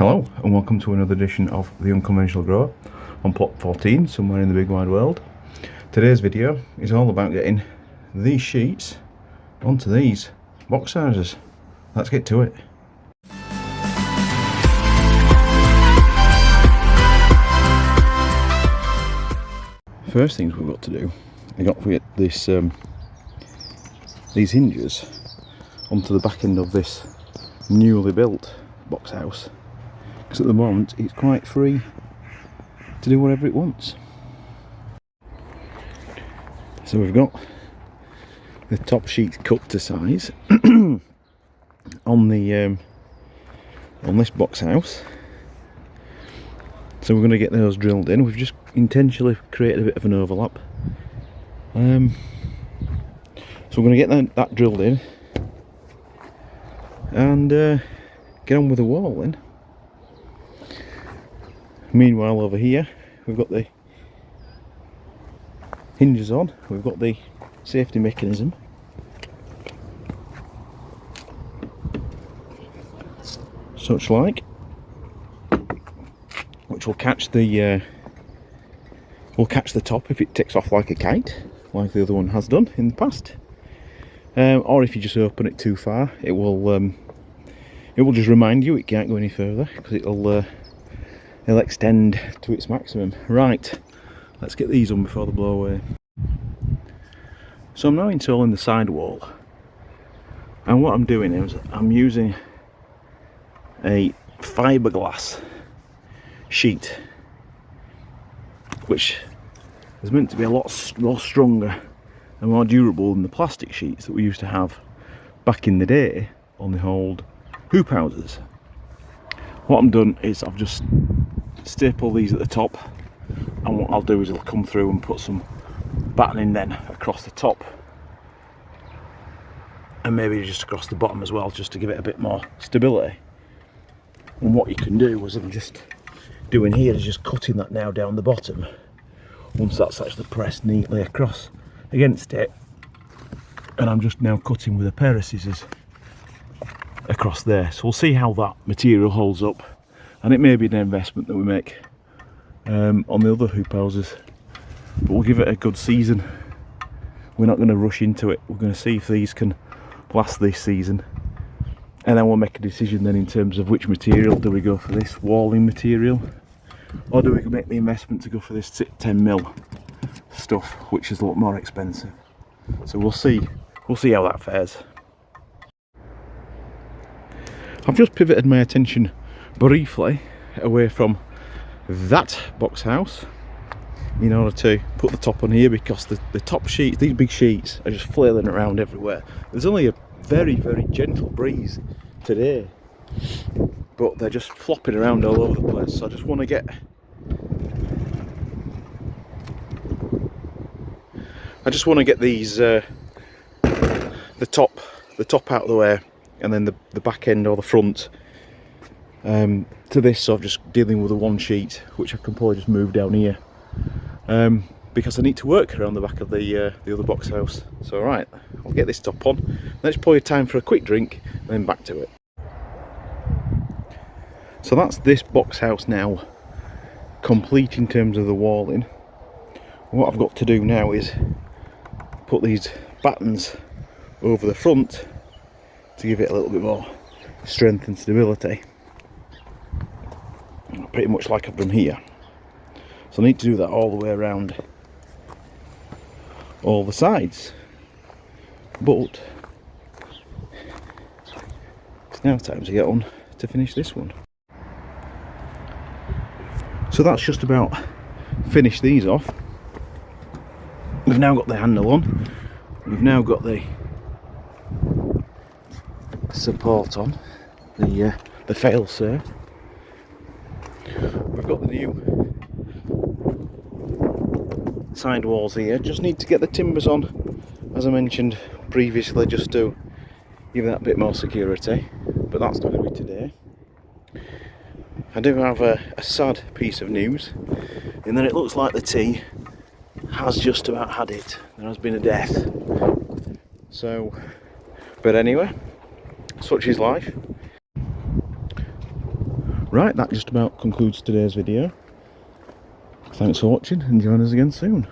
Hello and welcome to another edition of the Unconventional Grower on plot 14, somewhere in the big wide world. Today's video is all about getting these sheets onto these box houses. Let's get to it. First things we've got to do is got to get this these hinges onto the back end of this newly built box house, because at the moment it's quite free to do whatever it wants. So we've got the top sheets cut to size on the on this box house. So we're going to get those drilled in. We've just intentionally created a bit of an overlap. So we're going to get that drilled in and get on with the walling. Meanwhile, over here we've got the hinges on, we've got the safety mechanism, such like, which will catch the top if it takes off like a kite, like the other one has done in the past. Or if you just open it too far, it will just remind you it can't go any further, because it'll extend to its maximum. Right, let's get these on before they blow away. So I'm now installing the sidewall, and what I'm doing is I'm using a fiberglass sheet, which is meant to be a lot stronger and more durable than the plastic sheets that we used to have back in the day on the old hoop houses. What I'm done is I've just stapled these at the top, and what I'll do is I'll come through and put some battening then across the top, and maybe just across the bottom as well, just to give it a bit more stability. And what you can do, as I'm just doing here, is just cutting that now down the bottom once that's actually pressed neatly across against it, and I'm just now cutting with a pair of scissors across there. So we'll see how that material holds up, and it may be an investment that we make on the other hoop houses, but we'll give it a good season. We're not going to rush into it. We're going to see if these can last this season, and then we'll make a decision then in terms of which material. Do we go for this walling material, or do we make the investment to go for this 10mm stuff, which is a lot more expensive? So we'll see how that fares. I've just pivoted my attention briefly away from that box house in order to put the top on here, because the top sheets, these big sheets, are just flailing around everywhere. There's only a very, very gentle breeze today, but they're just flopping around all over the place. So I just want to get these the top out of the way, and then the back end or the front to this. So I'm just dealing with the one sheet, which I can probably just move down here, because I need to work around the back of the other box house. So right, I'll get this top on, then it's probably time for a quick drink and then back to it. So that's this box house now complete in terms of the walling. What I've got to do now is put these battens over the front to give it a little bit more strength and stability, pretty much like I've done here. So I need to do that all the way around all the sides, but it's now time to get on to finish this one. So that's just about finished these off. We've now got the handle on, we've now got the support on, the fail-safe. We've got the new side walls here. Just need to get the timbers on, as I mentioned previously, just to give that a bit more security, but that's not going to be today. I do have a sad piece of news, and then it looks like the tea has just about had it. There has been a death. So, but anyway, such is life. Right, that just about concludes today's video. Thanks for watching and join us again soon.